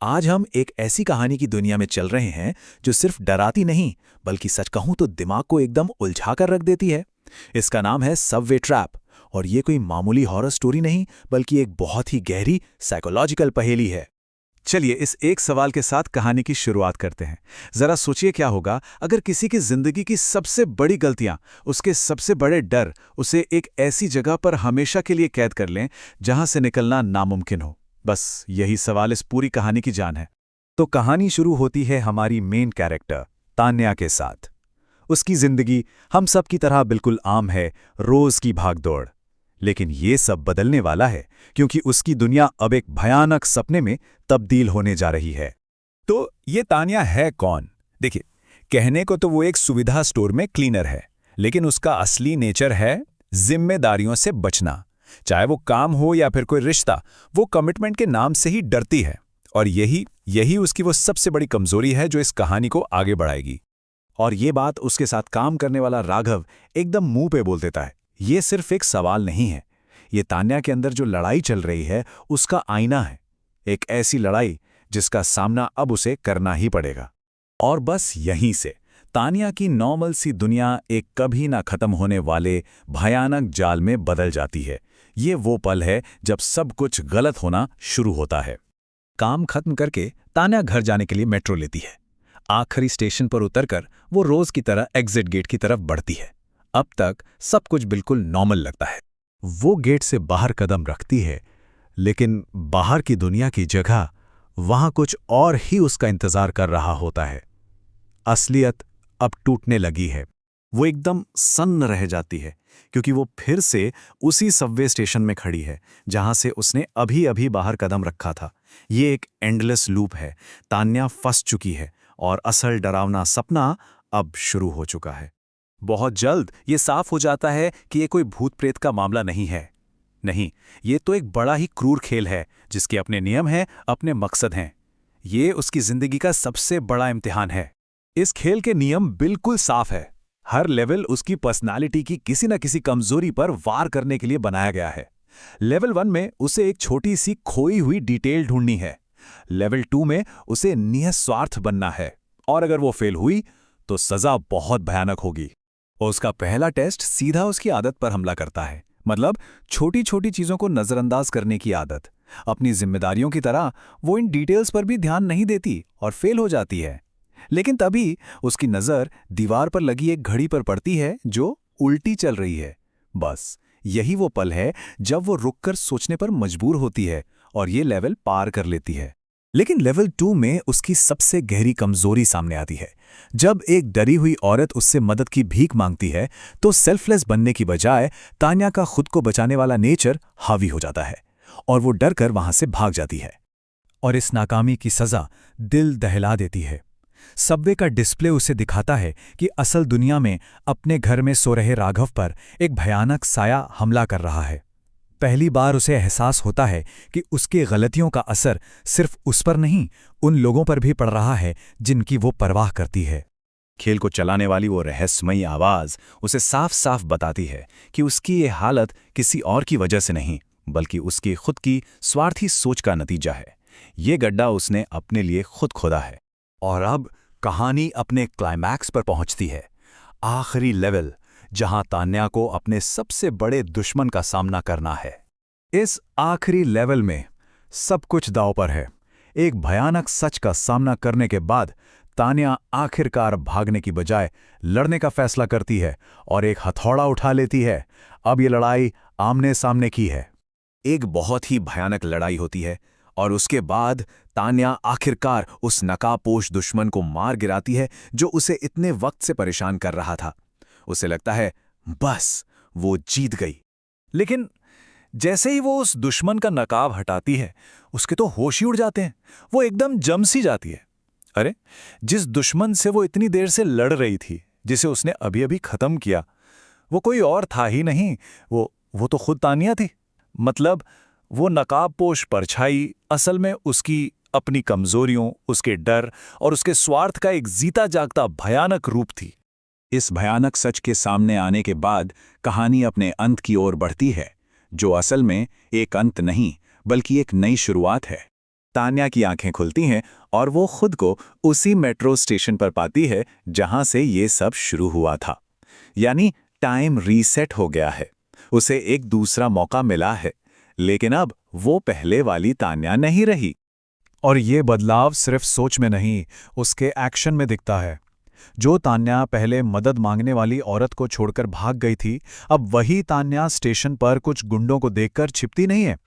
आज हम एक ऐसी कहानी की दुनिया में चल रहे हैं जो सिर्फ डराती नहीं बल्कि सच कहूं तो दिमाग को एकदम उलझा कर रख देती है। इसका नाम है सबवे ट्रैप। और ये कोई मामूली हॉरर स्टोरी नहीं बल्कि एक बहुत ही गहरी साइकोलॉजिकल पहेली है। चलिए इस एक सवाल के साथ कहानी की शुरुआत करते हैं। जरा सोचिए क्या होगा अगर किसी की जिंदगी की सबसे बड़ी गलतियां, उसके सबसे बड़े डर उसे एक ऐसी जगह पर हमेशा के लिए कैद कर लें जहां से निकलना नामुमकिन हो। बस यही सवाल इस पूरी कहानी की जान है। तो कहानी शुरू होती है हमारी मेन कैरेक्टर तान्या के साथ। उसकी जिंदगी हम सब की तरह बिल्कुल आम है, रोज की भागदौड़। लेकिन ये सब बदलने वाला है क्योंकि उसकी दुनिया अब एक भयानक सपने में तब्दील होने जा रही है। तो ये तान्या है कौन? देखिए, कहने को तो वो एक सुविधा स्टोर में क्लीनर है, लेकिन उसका असली नेचर है जिम्मेदारियों से बचना। चाहे वो काम हो या फिर कोई रिश्ता, वो कमिटमेंट के नाम से ही डरती है। और यही उसकी वो सबसे बड़ी कमजोरी है जो इस कहानी को आगे बढ़ाएगी। और ये बात उसके साथ काम करने वाला राघव एकदम मुंह पे बोल देता है। ये सिर्फ एक सवाल नहीं है, ये तान्या के अंदर जो लड़ाई चल रही है उसका आईना है। एक ऐसी लड़ाई जिसका सामना अब उसे करना ही पड़ेगा। और बस यहीं से तान्या की नॉर्मल सी दुनिया एक कभी ना खत्म होने वाले भयानक जाल में बदल जाती है। ये वो पल है जब सब कुछ गलत होना शुरू होता है। काम खत्म करके तान्या घर जाने के लिए मेट्रो लेती है। आखिरी स्टेशन पर उतरकर वो रोज की तरह एग्जिट गेट की तरफ बढ़ती है। अब तक सब कुछ बिल्कुल नॉर्मल लगता है। वो गेट से बाहर कदम रखती है, लेकिन बाहर की दुनिया की जगह वहां कुछ और ही उसका इंतजार कर रहा होता है। असलियत अब टूटने लगी है। वो एकदम सन्न रह जाती है क्योंकि वो फिर से उसी सबवे स्टेशन में खड़ी है जहां से उसने अभी अभी बाहर कदम रखा था। ये एक एंडलेस लूप है। तान्या फंस चुकी है और असल डरावना सपना अब शुरू हो चुका है। बहुत जल्द ये साफ हो जाता है कि ये कोई भूत प्रेत का मामला नहीं है। नहीं, ये तो एक बड़ा ही क्रूर खेल है जिसके अपने नियम हैं, अपने मकसद हैं। ये उसकी जिंदगी का सबसे बड़ा इम्तिहान है। इस खेल के नियम बिल्कुल साफ है। हर लेवल उसकी पर्सनालिटी की किसी न किसी कमजोरी पर वार करने के लिए बनाया गया है। लेवल 1 में उसे एक छोटी सी खोई हुई डिटेल ढूंढनी है। लेवल 2 में उसे निस्वार्थ बनना है, और अगर वो फेल हुई तो सजा बहुत भयानक होगी। और उसका पहला टेस्ट सीधा उसकी आदत पर हमला करता है, मतलब छोटी छोटी चीजों को नजरअंदाज करने की आदत। अपनी जिम्मेदारियों की तरह वो इन डिटेल्स पर भी ध्यान नहीं देती और फेल हो जाती है। लेकिन तभी उसकी नजर दीवार पर लगी एक घड़ी पर पड़ती है जो उल्टी चल रही है। बस यही वो पल है जब वो रुककर सोचने पर मजबूर होती है और ये लेवल पार कर लेती है। लेकिन लेवल 2 में उसकी सबसे गहरी कमजोरी सामने आती है। जब एक डरी हुई औरत उससे मदद की भीख मांगती है तो सेल्फलेस बनने की बजाय तान्या का खुद को बचाने वाला नेचर हावी हो जाता है और वो डर कर वहां से भाग जाती है। और इस नाकामी की सजा दिल दहला देती है। सबवे का डिस्प्ले उसे दिखाता है कि असल दुनिया में अपने घर में सो रहे राघव पर एक भयानक साया हमला कर रहा है। पहली बार उसे एहसास होता है कि उसकी गलतियों का असर सिर्फ उस पर नहीं, उन लोगों पर भी पड़ रहा है जिनकी वो परवाह करती है। खेल को चलाने वाली वो रहस्यमयी आवाज उसे साफ साफ बताती है कि उसकी ये हालत किसी और की वजह से नहीं बल्कि उसकी खुद की स्वार्थी सोच का नतीजा है। ये गड्ढा उसने अपने लिए खुद खोदा है। और अब कहानी अपने क्लाइमैक्स पर पहुंचती है। आखिरी लेवल जहां तान्या को अपने सबसे बड़े दुश्मन का सामना करना है। इस आखिरी लेवल में सब कुछ दांव पर है। एक भयानक सच का सामना करने के बाद तान्या आखिरकार भागने की बजाय लड़ने का फैसला करती है और एक हथौड़ा उठा लेती है। अब ये लड़ाई आमने सामने की है। एक बहुत ही भयानक लड़ाई होती है और उसके बाद तान्या आखिरकार उस नकाबपोश दुश्मन को मार गिराती है जो उसे इतने वक्त से परेशान कर रहा था। उसे लगता है बस वो जीत गई। लेकिन जैसे ही वो उस दुश्मन का नकाब हटाती है उसके तो होश ही उड़ जाते हैं। वो एकदम जम सी जाती है। अरे, जिस दुश्मन से वो इतनी देर से लड़ रही थी, जिसे उसने अभी अभी खत्म किया, वो कोई और था ही नहीं, वो तो खुद तान्या थी। मतलब वो नकाबपोश परछाई असल में उसकी अपनी कमजोरियों, उसके डर और उसके स्वार्थ का एक जीता जागता भयानक रूप थी। इस भयानक सच के सामने आने के बाद कहानी अपने अंत की ओर बढ़ती है, जो असल में एक अंत नहीं बल्कि एक नई शुरुआत है। तान्या की आंखें खुलती हैं और वो खुद को उसी मेट्रो स्टेशन पर पाती है जहां से ये सब शुरू हुआ था। यानी टाइम रीसेट हो गया है, उसे एक दूसरा मौका मिला है, लेकिन अब वो पहले वाली तान्या नहीं रही। और ये बदलाव सिर्फ सोच में नहीं, उसके एक्शन में दिखता है। जो तान्या पहले मदद मांगने वाली औरत को छोड़कर भाग गई थी, अब वही तान्या स्टेशन पर कुछ गुंडों को देखकर छिपती नहीं है,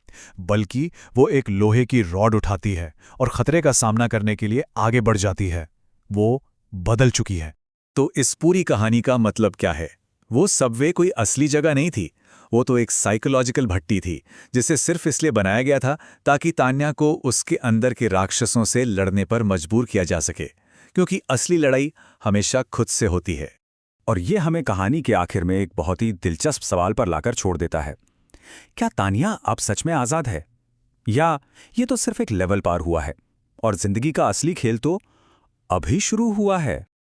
बल्कि वो एक लोहे की रॉड उठाती है और खतरे का सामना करने के लिए आगे बढ़ जाती है। वो बदल चुकी है। तो इस पूरी कहानी का मतलब क्या है? वो सबवे कोई असली जगह नहीं थी, वो तो एक साइकोलॉजिकल भट्टी थी, जिसे सिर्फ इसलिए बनाया गया था ताकि तान्या को उसके अंदर के राक्षसों से लड़ने पर मजबूर किया जा सके, क्योंकि असली लड़ाई हमेशा खुद से होती है। और ये हमें कहानी के आखिर में एक बहुत ही दिलचस्प सवाल पर लाकर छोड़ देता है। क्या तान्या अब सच में आज़ाद है, या ये तो सिर्फ एक लेवल पार हुआ है और जिंदगी का असली खेल तो अभी शुरू हुआ है?